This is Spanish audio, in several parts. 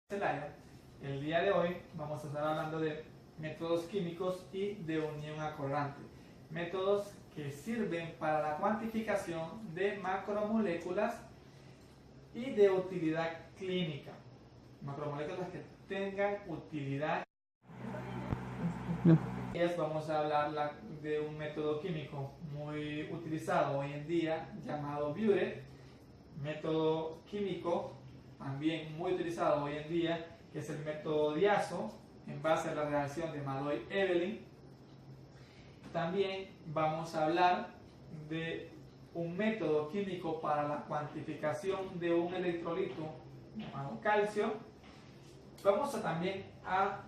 Celaya. El día de hoy vamos a estar hablando de métodos químicos y de unión acordante, métodos que sirven para la cuantificación de macromoléculas y de utilidad clínica, macromoléculas que tengan utilidad. Vamos a hablar de un método químico muy utilizado hoy en día llamado Biuret, método químico también muy utilizado hoy en día, que es el método Diazo, en base a la reacción de Madoy-Evelyn. También vamos a hablar de un método químico para la cuantificación de un electrolito llamado calcio. Vamos también a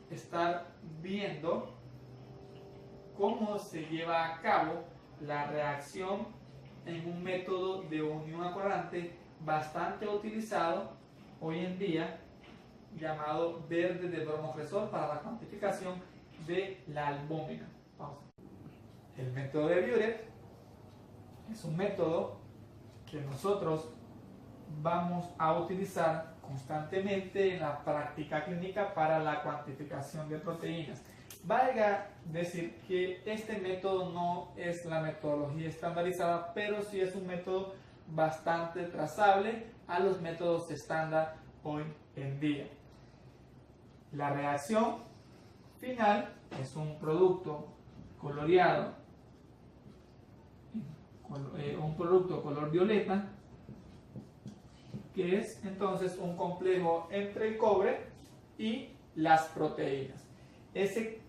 estar viendo cómo se lleva a cabo la reacción en un método de unión acordante bastante utilizado hoy en día, llamado verde de bromocresol, para la cuantificación de la albúmina. El método de Biuret es un método que nosotros vamos a utilizar constantemente en la práctica clínica para la cuantificación de proteínas. Valga decir que este método no es la metodología estandarizada, pero sí es un método bastante trazable a los métodos estándar hoy en día. La reacción final es un producto coloreado, un producto color violeta, que es entonces un complejo entre el cobre y las proteínas. Ese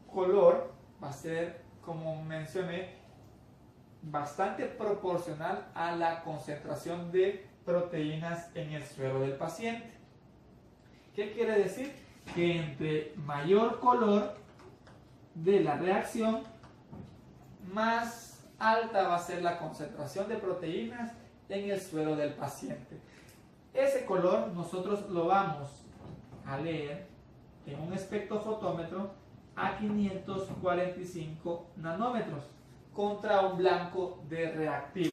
color va a ser, como mencioné, bastante proporcional a la concentración de proteínas en el suero del paciente. ¿Qué quiere decir? Que entre mayor color de la reacción, más alta va a ser la concentración de proteínas en el suero del paciente. Ese color nosotros lo vamos a leer en un espectrofotómetro a 545 nanómetros contra un blanco de reactivo.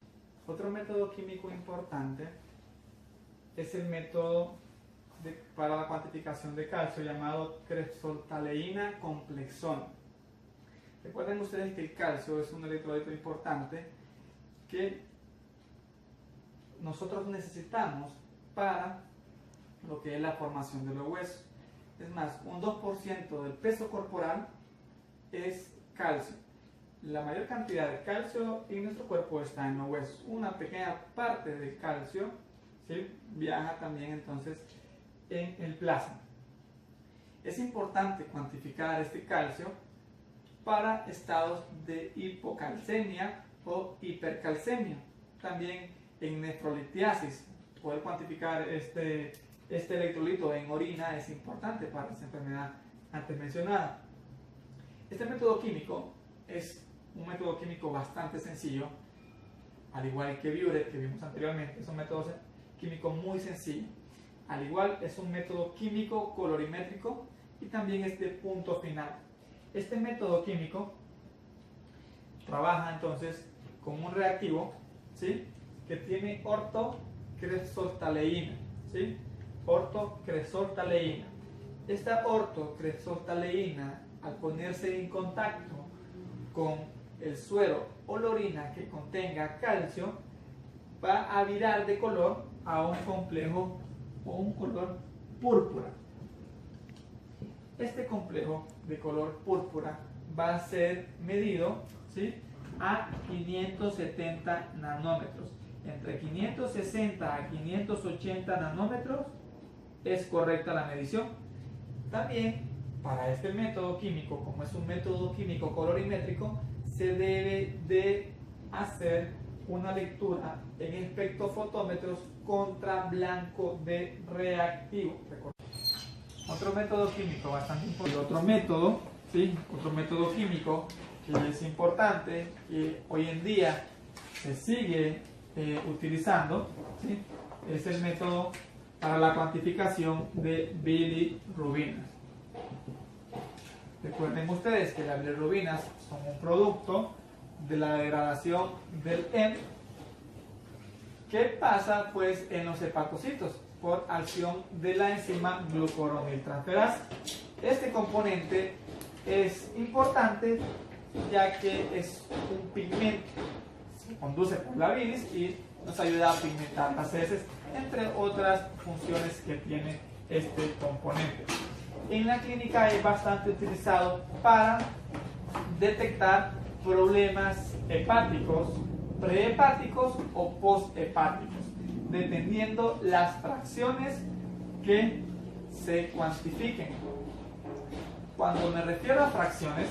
Otro método químico importante es el método para la cuantificación de calcio llamado cressoltaleína complexón. Recuerden ustedes que el calcio es un electrolito importante que nosotros necesitamos para lo que es la formación de los huesos. Es más, un 2% del peso corporal es calcio. La mayor cantidad de calcio en nuestro cuerpo está en los huesos. Una pequeña parte del calcio, ¿sí?, viaja también entonces en el plasma. Es importante cuantificar este calcio para estados de hipocalcemia o hipercalcemia. También en nefrolitiasis, poder cuantificar este electrolito en orina es importante para esa enfermedad antes mencionada. Este método químico es un método químico bastante sencillo, al igual que Biuret, que vimos anteriormente. Es un método químico muy sencillo. Al igual, es un método químico colorimétrico y también es de punto final. Este método químico trabaja entonces con un reactivo, ¿sí?, que tiene ortocressoltaleína, ¿sí?, ortocressoltaleína. Esta ortocressoltaleína, al ponerse en contacto con el suero o la orina que contenga calcio, va a virar de color a un complejo o un color púrpura. Este complejo de color púrpura va a ser medido, ¿sí?, a 570 nanómetros. Entre 560 a 580 nanómetros es correcta la medición. También para este método químico, como es un método químico colorimétrico, se debe de hacer una lectura en espectrofotómetros contra blanco de reactivo. Otro método químico bastante importante, otro método químico que es importante, que hoy en día se sigue utilizando, ¿sí?, es el método para la cuantificación de bilirrubinas. Recuerden ustedes que las bilirrubinas son un producto de la degradación del hemo. ¿Qué pasa pues en los hepatocitos? por acción de la enzima glucuroniltransferasa. Este componente es importante ya que es un pigmento, se conduce por la bilis y nos ayuda a pigmentar las heces, entre otras funciones que tiene este componente. En la clínica es bastante utilizado para detectar problemas hepáticos, prehepáticos o posthepáticos, dependiendo las fracciones que se cuantifiquen. Cuando me refiero a fracciones,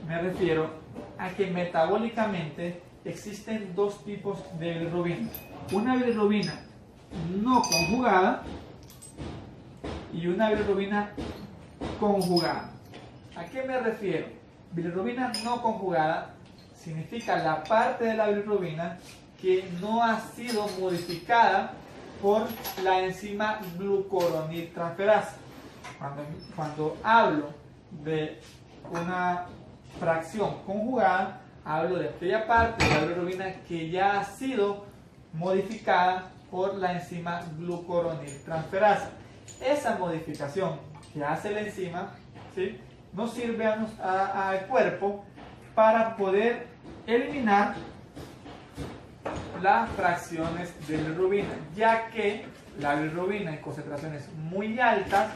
me refiero a que metabólicamente existen dos tipos de bilirrubina. Una bilirrubina no conjugada y una bilirrubina conjugada. ¿A qué me refiero? Bilirrubina no conjugada significa la parte de la bilirrubina que no ha sido modificada por la enzima glucuroniltransferasa. Cuando hablo de una fracción conjugada, hablo de aquella parte de la bilirrubina que ya ha sido modificada por la enzima glucuroniltransferasa. Esa modificación que hace la enzima, ¿sí?, nos sirve al cuerpo para poder eliminar las fracciones de bilirrubina, ya que la bilirrubina en concentraciones muy altas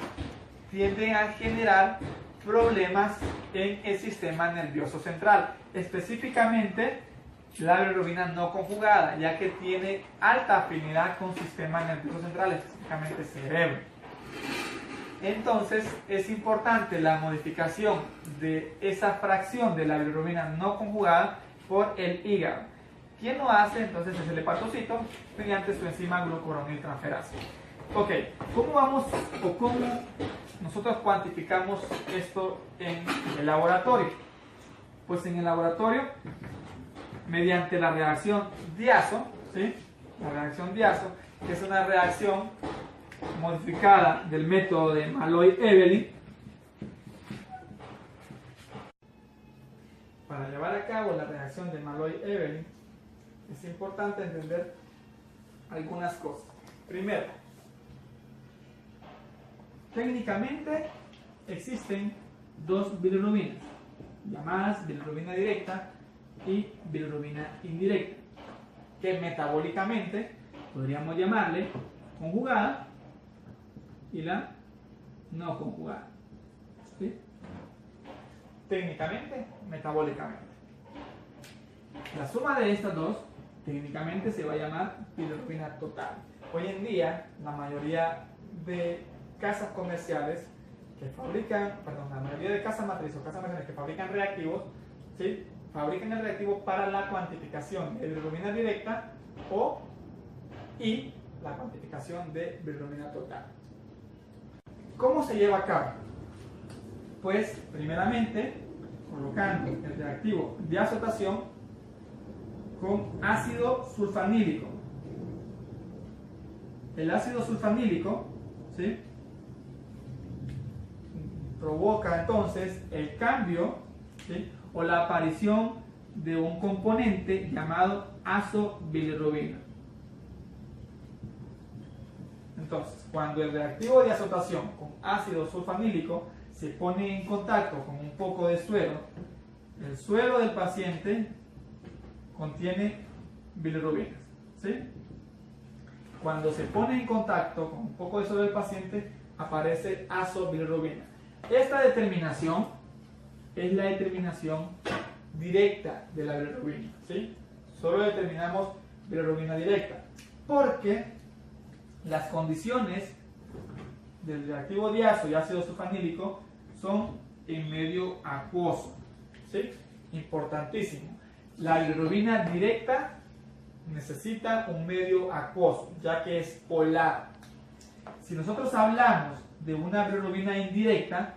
tiende a generar problemas en el sistema nervioso central, específicamente la bilirrubina no conjugada, ya que tiene alta afinidad con el sistema nervioso central, específicamente el cerebro. Entonces es importante la modificación de esa fracción de la bilirrubina no conjugada por el hígado. ¿Quién lo hace? Entonces es el hepatocito mediante su enzima glucuroniltransferasa. Ok, ¿cómo nosotros cuantificamos esto en el laboratorio? Pues en el laboratorio, mediante la reacción diazo, ¿sí?, la reacción diazo, que es una reacción modificada del método de Malloy-Evelyn. Para llevar a cabo la reacción de Malloy-Evelyn es importante entender algunas cosas. Primero, técnicamente existen dos bilirrubinas, llamadas bilirrubina directa y bilirrubina indirecta, que metabólicamente podríamos llamarle conjugada y la no conjugada, ¿sí? Técnicamente, metabólicamente. La suma de estas dos técnicamente se va a llamar bilirrubina total. Hoy en día, la mayoría de casas comerciales que fabrican, la mayoría de casas matriz o casas comerciales que fabrican reactivos, ¿sí?, fabrican el reactivo para la cuantificación de bilirrubina directa y la cuantificación de bilirrubina total. ¿Cómo se lleva a cabo? Pues primeramente colocando el reactivo de azotación con ácido sulfanílico. El ácido sulfanílico, ¿sí?, provoca entonces el cambio, ¿sí?, o la aparición de un componente llamado azobilirrubina. Entonces, cuando el reactivo de azotación con ácido sulfanílico se pone en contacto con un poco de suero, el suero del paciente contiene bilirrubinas, ¿sí? Cuando se pone en contacto con un poco de suero del paciente, aparece azobilirrubina. Esta determinación es la determinación directa de la bilirrubina, ¿sí? Solo determinamos bilirrubina directa, porque las condiciones del reactivo diazo y ácido sulfanílico son en medio acuoso, ¿sí? Importantísimo. La bilirrubina directa necesita un medio acuoso, ya que es polar. Si nosotros hablamos de una bilirrubina indirecta,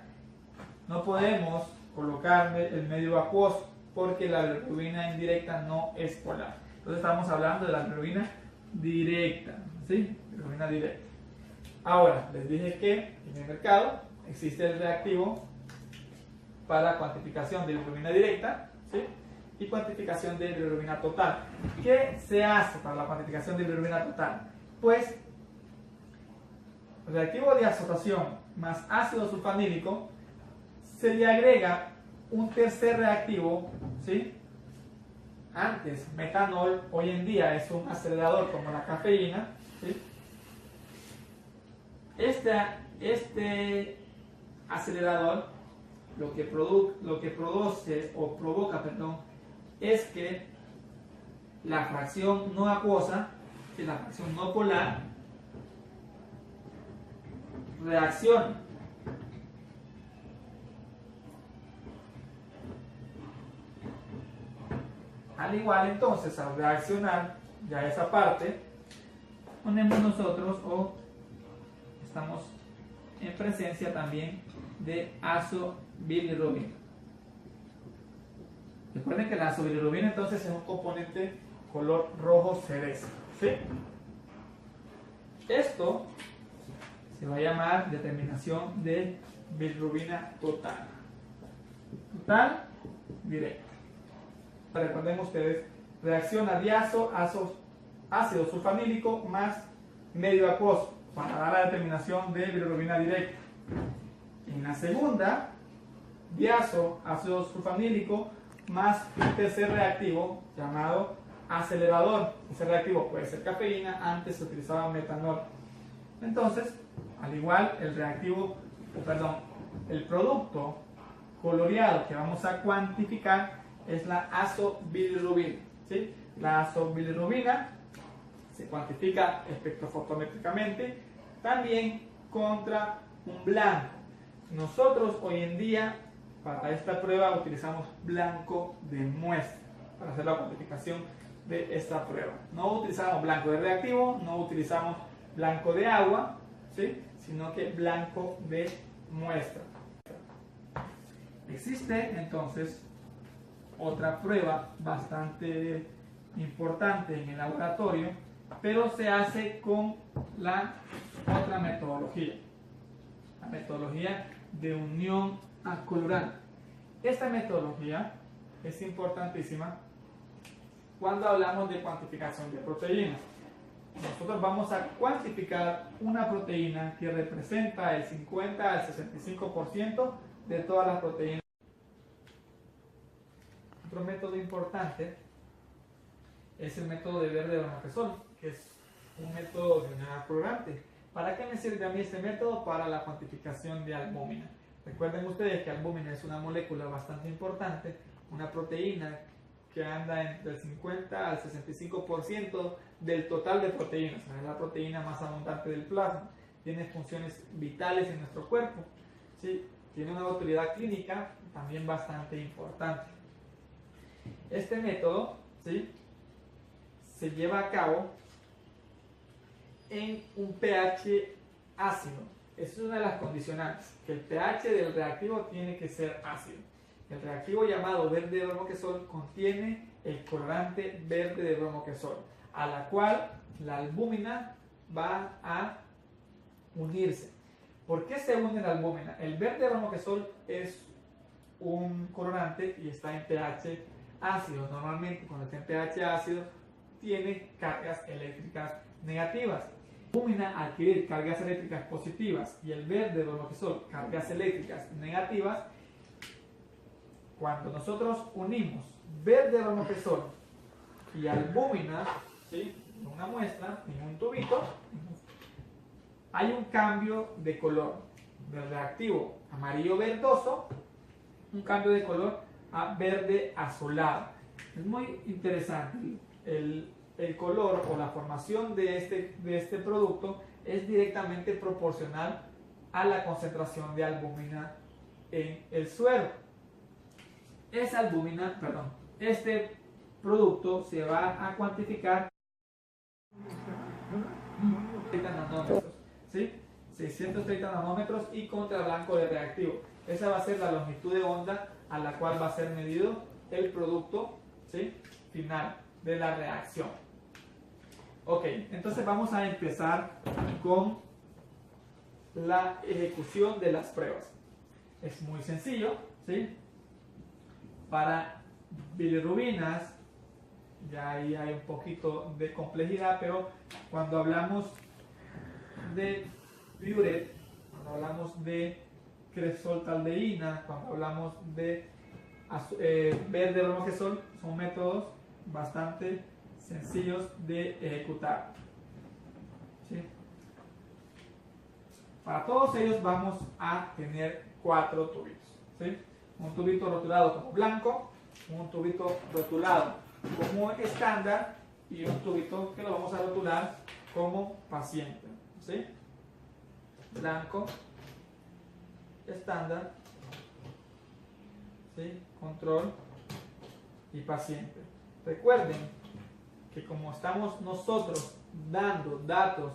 no podemos colocarle el medio acuoso, porque la bilirrubina indirecta no es polar. Entonces estamos hablando de la bilirrubina directa, ¿sí? Bilirrubina directa. Ahora, les dije que en el mercado existe el reactivo para cuantificación de bilirrubina directa, ¿sí?, y cuantificación de bilirrubina total. ¿Qué se hace para la cuantificación de bilirrubina total? Pues reactivo de asociación más ácido sulfanílico, se le agrega un tercer reactivo, ¿sí? Antes metanol, hoy en día es un acelerador como la cafeína, ¿sí? Este acelerador lo que produce o provoca, es que la fracción no acuosa, que la fracción no polar, reaccione. Al igual, entonces, al reaccionar ya esa parte, ponemos nosotros o estamos en presencia también de ácido bilirrubina. Recuerden que la ácido bilirrubina entonces es un componente color rojo cerezo, ¿sí? Esto se va a llamar determinación de bilirrubina total. Total directa. Recuerden ustedes, reacciona diazo, ácido sulfanílico más medio acuoso para dar la determinación de bilirrubina directa. En la segunda, diazo, ácido sulfanílico más un tercer reactivo llamado acelerador. Ese reactivo puede ser cafeína, antes se utilizaba metanol. Entonces, al igual, el producto coloreado que vamos a cuantificar es la azobilirrubina, ¿sí? La azobilirrubina se cuantifica espectrofotométricamente también contra un blanco. Nosotros hoy en día para esta prueba utilizamos blanco de muestra para hacer la cuantificación de esta prueba. No utilizamos blanco de reactivo, no utilizamos blanco de agua, ¿sí? Sino que blanco de muestra. Existe entonces otra prueba bastante importante en el laboratorio, pero se hace con la otra metodología, la metodología de unión a colorante. Esta metodología es importantísima cuando hablamos de cuantificación de proteínas. Nosotros vamos a cuantificar una proteína que representa el 50 al 65% de todas las proteínas. Otro método importante es el método de verde-bromoquezol, que es un método de unión a colorante. ¿Para qué me sirve a mí este método? Para la cuantificación de albúmina. Recuerden ustedes que albúmina es una molécula bastante importante, una proteína que anda entre el 50 al 65% del total de proteínas. Es la proteína más abundante del plasma. Tiene funciones vitales en nuestro cuerpo, ¿sí? Tiene una utilidad clínica también bastante importante. Este método, ¿sí?, se lleva a cabo en un pH ácido. Esa es una de las condicionantes, que el pH del reactivo tiene que ser ácido. El reactivo llamado verde de bromoquezol contiene el colorante verde de bromoquezol, a la cual la albúmina va a unirse. ¿Por qué se une la albúmina? El verde de bromoquezol es un colorante y está en pH ácido. Normalmente cuando está en pH ácido tiene cargas eléctricas negativas. La albúmina al adquirir cargas eléctricas positivas y el verde de bromoquezol cargas eléctricas negativas, cuando nosotros unimos verde de bromoquezol y albúmina, ¿sí?, en una muestra, en un tubito, hay un cambio de color del reactivo amarillo verdoso, un cambio de color a verde azulado. Es muy interesante. El color o la formación de este producto es directamente proporcional a la concentración de albúmina en el suero. Este producto se va a cuantificar 630 nanómetros, ¿sí? 630 nanómetros y contra blanco de reactivo. Esa va a ser la longitud de onda a la cual va a ser medido el producto, ¿sí?, final de la reacción. Ok, entonces vamos a empezar con la ejecución de las pruebas. Es muy sencillo, ¿sí? Para bilirrubinas ya ahí hay un poquito de complejidad, pero cuando hablamos de Biuret, cuando hablamos de cressoltaldeína, cuando hablamos de verde bromogesol, son métodos bastante sencillos de ejecutar. ¿Sí? Para todos ellos vamos a tener 4 tubitos. ¿Sí? Un tubito rotulado como blanco, un tubito rotulado como estándar y un tubito que lo vamos a rotular como paciente. ¿Sí? Blanco, estándar, ¿sí? Control y paciente. Recuerden que como estamos nosotros dando datos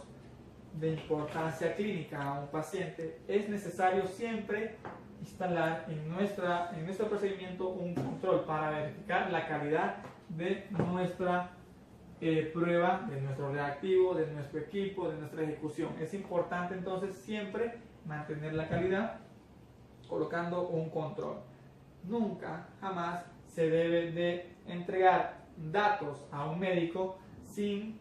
de importancia clínica a un paciente, es necesario siempre instalar en nuestro procedimiento un control para verificar la calidad de nuestra prueba, de nuestro reactivo, de nuestro equipo, de nuestra ejecución. Es importante entonces siempre mantener la calidad colocando un control. Nunca, jamás se debe de entregar datos a un médico sin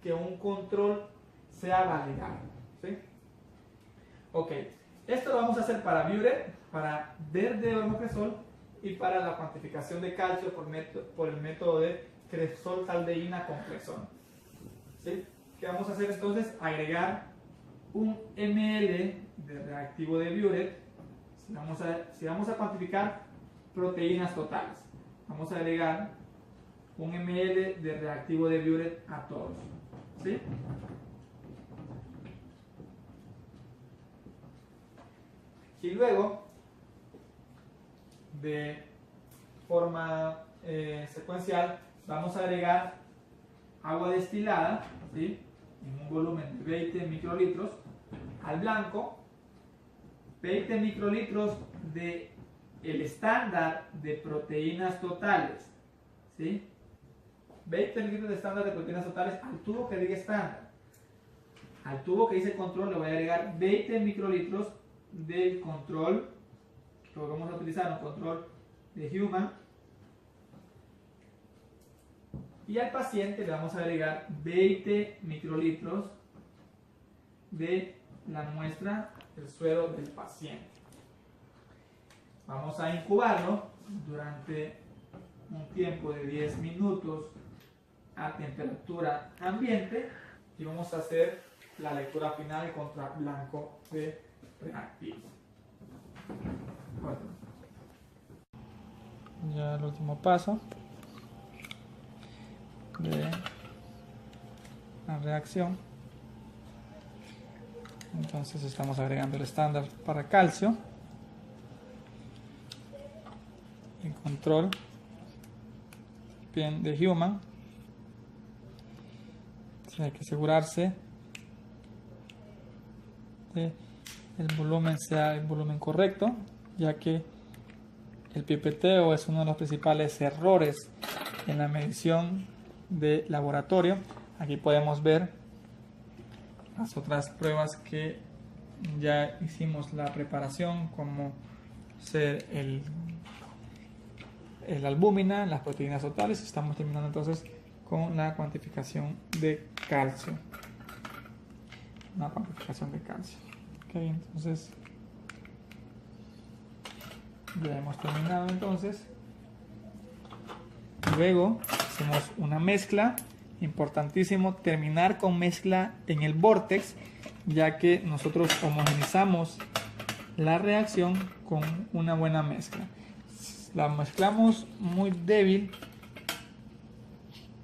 que un control sea validado. ¿Sí? Ok, esto lo vamos a hacer para Biuret, para verde bromogesol y para la cuantificación de calcio por el método de cressoltaldeína con cresol. ¿Sí? ¿Qué vamos a hacer entonces? Agregar un ml de reactivo de Biuret. Si vamos a cuantificar proteínas totales, vamos a agregar un ml de reactivo de Biuret a todos. ¿Sí? Y luego, de forma secuencial, vamos a agregar agua destilada, ¿sí? En un volumen de 20 microlitros al blanco, 20 microlitros de el estándar de proteínas totales, ¿sí? 20 microlitros de estándar de proteínas totales al tubo que diga estándar. Al tubo que dice control le voy a agregar 20 microlitros del control que vamos a utilizar, un control de Human, y al paciente le vamos a agregar 20 microlitros de la muestra del suero del paciente. Vamos a incubarlo durante un tiempo de 10 minutos a temperatura ambiente y vamos a hacer la lectura final contra blanco de reactivo. Bueno. Ya el último paso de la reacción. Entonces estamos agregando el estándar para calcio, el control bien de Human. Hay que asegurarse de el volumen sea el volumen correcto, ya que el pipeteo es uno de los principales errores en la medición de laboratorio. Aquí podemos ver las otras pruebas que ya hicimos la preparación, como ser el albúmina, las proteínas totales. Estamos terminando entonces con la cuantificación de calcio. Una cuantificación de calcio. Ok, entonces ya hemos terminado entonces. Luego hacemos una mezcla. Importantísimo terminar con mezcla en el vórtex, ya que nosotros homogenizamos la reacción con una buena mezcla. La mezclamos muy débil,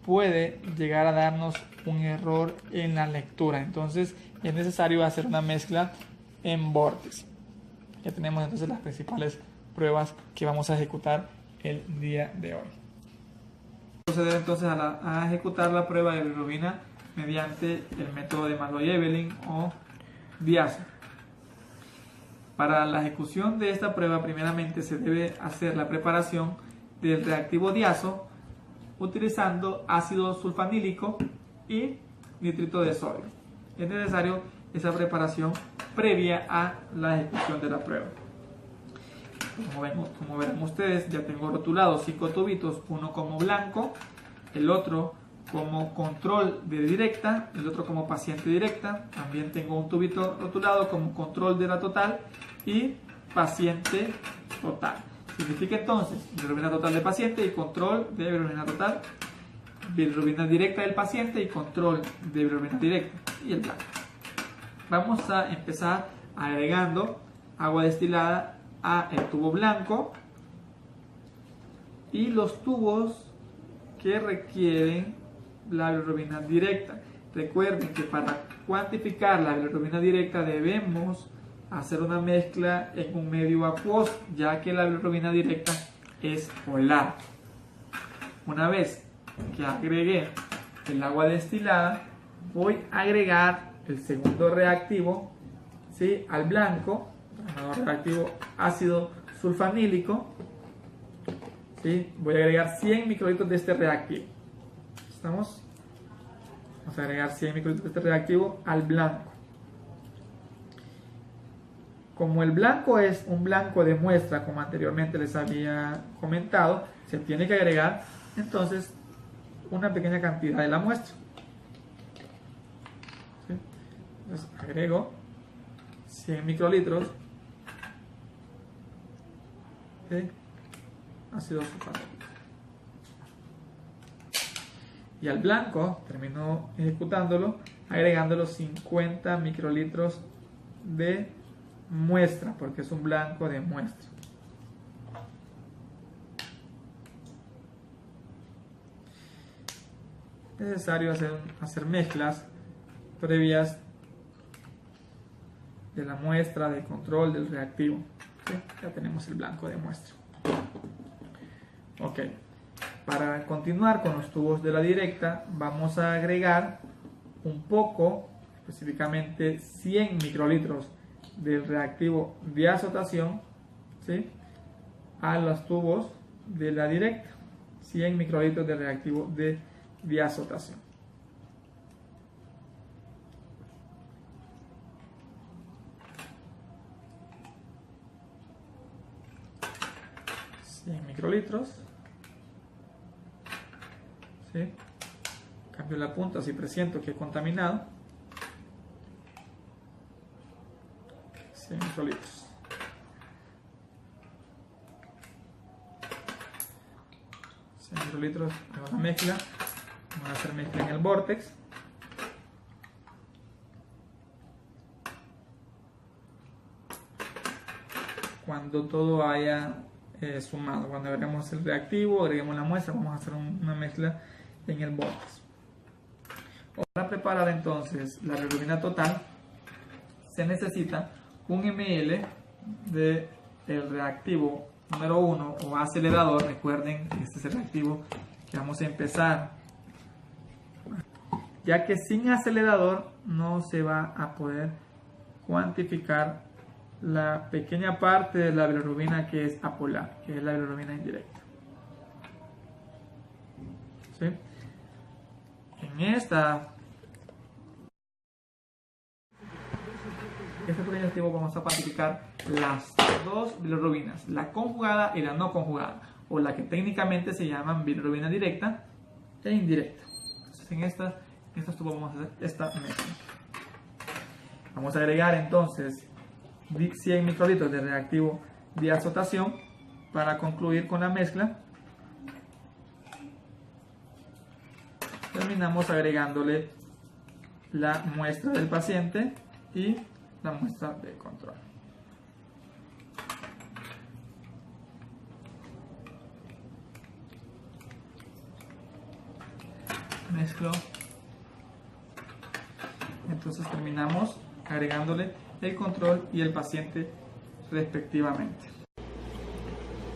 puede llegar a darnos un error en la lectura. Entonces es necesario hacer una mezcla en vórtex. Ya tenemos entonces las principales pruebas que vamos a ejecutar el día de hoy. Proceder entonces a ejecutar la prueba de bilirrubina mediante el método de Malloy-Evelyn o Diazo. Para la ejecución de esta prueba, primeramente se debe hacer la preparación del reactivo Diazo utilizando ácido sulfanílico y nitrito de sodio. Es necesario esa preparación previa a la ejecución de la prueba. Como verán ustedes, ya tengo rotulados 5 tubitos, uno como blanco, el otro como control de directa, el otro como paciente directa. También tengo un tubito rotulado como control de la total y paciente total. Significa entonces bilirrubina total del paciente y control de bilirrubina total, bilirrubina directa del paciente y control de bilirrubina directa, y el blanco. Vamos a empezar agregando agua destilada a el tubo blanco y los tubos que requieren la bilirrubina directa. Recuerden que para cuantificar la bilirrubina directa debemos hacer una mezcla en un medio acuoso, ya que la bilirrubina directa es polar. Una vez que agregué el agua destilada, voy a agregar el segundo reactivo, ¿sí?, al blanco, el reactivo ácido sulfanílico. ¿Sí? Voy a agregar 100 microlitros de este reactivo. ¿Estamos? Vamos a agregar 100 microlitros de este reactivo al blanco. Como el blanco es un blanco de muestra, como anteriormente les había comentado, se tiene que agregar entonces una pequeña cantidad de la muestra. ¿Sí? Entonces agrego 100 microlitros de ácido sulfánico. Y al blanco termino ejecutándolo agregando 50 microlitros de muestra, porque es un blanco de muestra. Es necesario hacer mezclas previas de la muestra, de control del reactivo. ¿Sí? Ya tenemos el blanco de muestra. Ok, para continuar con los tubos de la directa vamos a agregar un poco, específicamente 100 microlitros del reactivo de azotación, ¿sí?, a los tubos de la directa. 100 microlitros de reactivo de diazotación. Microlitros. ¿Sí? Cambio la punta si presiento que he contaminado. 100 microlitros. Hago la mezcla. Vamos a hacer mezcla en el vortex. Cuando todo haya sumado, cuando agreguemos el reactivo, agreguemos la muestra, vamos a hacer una mezcla en el vortex. Para preparar entonces la bilirrubina total se necesita 1 ml de el reactivo número 1 o acelerador. Recuerden que este es el reactivo que vamos a empezar, ya que sin acelerador no se va a poder cuantificar la pequeña parte de la bilirrubina que es apolar, que es la bilirrubina indirecta. ¿Sí? En este pequeño activo vamos a cuantificar las dos bilirrubinas, la conjugada y la no conjugada, o la que técnicamente se llaman bilirrubina directa e indirecta. Entonces en estos tubos vamos a hacer esta mezcla. Vamos a agregar entonces 100 microlitros de reactivo de azotación para concluir con la mezcla. Terminamos agregándole la muestra del paciente y la muestra de control. Mezclo. Entonces terminamos agregándole el control y el paciente respectivamente.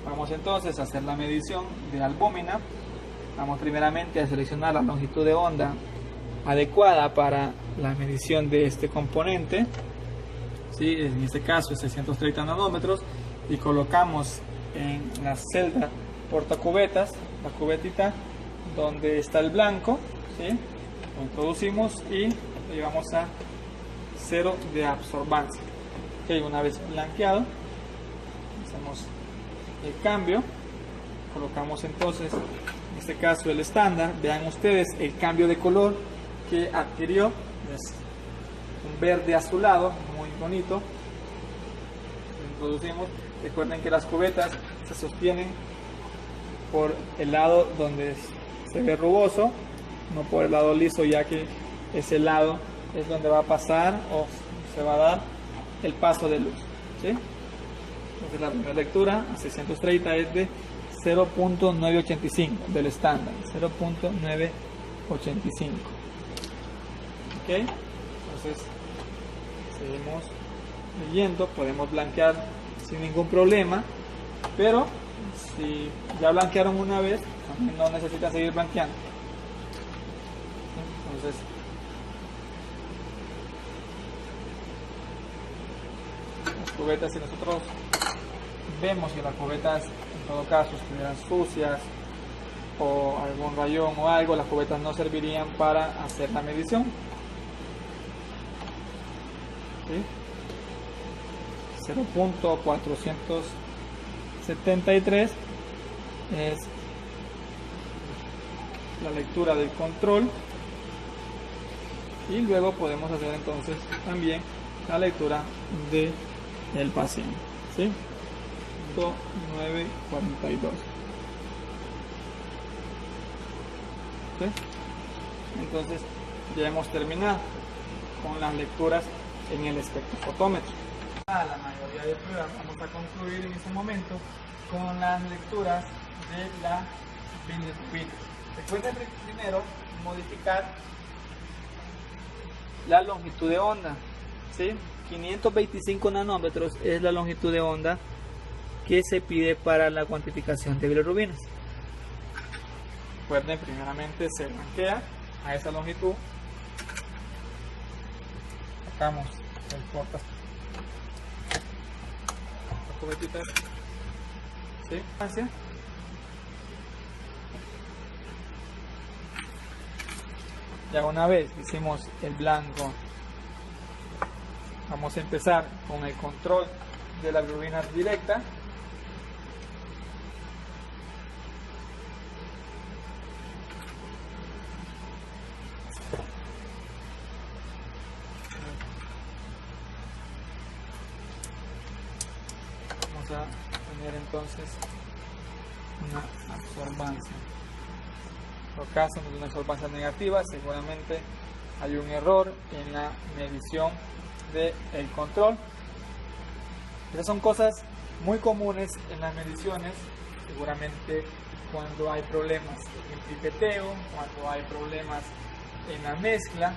Vamos entonces a hacer la medición de albúmina. Vamos primeramente a seleccionar la longitud de onda adecuada para la medición de este componente. ¿Sí? En este caso es 630 nanómetros, y colocamos en la celda portacubetas, la cubetita donde está el blanco, ¿sí? Lo introducimos y lo llevamos a 0 de absorbancia. Okay, una vez blanqueado, hacemos el cambio, colocamos entonces en este caso el estándar, vean ustedes el cambio de color que adquirió, es un verde azulado, muy bonito. Introducimos, recuerden que las cubetas se sostienen por el lado donde se ve rugoso, no por el lado liso, ya que ese lado es donde va a pasar o se va a dar el paso de luz, ¿sí? Entonces la primera lectura a 630 es de 0.985 del estándar, 0.985. ¿Ok? Entonces seguimos leyendo, podemos blanquear sin ningún problema, pero si ya blanquearon una vez, no necesitan seguir blanqueando. Entonces las cubetas, si nosotros vemos que las cubetas en todo caso estuvieran sucias o algún rayón o algo, las cubetas no servirían para hacer la medición, ¿sí? 0.473 es la lectura del control, y luego podemos hacer entonces también la lectura del paciente, ¿sí? 942. ¿Sí? Entonces ya hemos terminado con las lecturas en el espectrofotómetro. La mayoría de pruebas vamos a concluir en ese momento con las lecturas de la bilirrubina. Recuerden primero modificar la longitud de onda, ¿sí? 525 nanómetros es la longitud de onda que se pide para la cuantificación de bilirrubinas. Recuerden, primeramente se blanquea a esa longitud, sacamos el porta las cubetitas, ¿sí? Ya una vez hicimos el blanco, vamos a empezar con el control de la bilirrubina directa. Vamos a tener entonces una absorbancia. En todo caso, no es una absorbancia negativa, seguramente hay un error en la medición del control. Esas son cosas muy comunes en las mediciones, seguramente cuando hay problemas en el pipeteo, cuando hay problemas en la mezcla,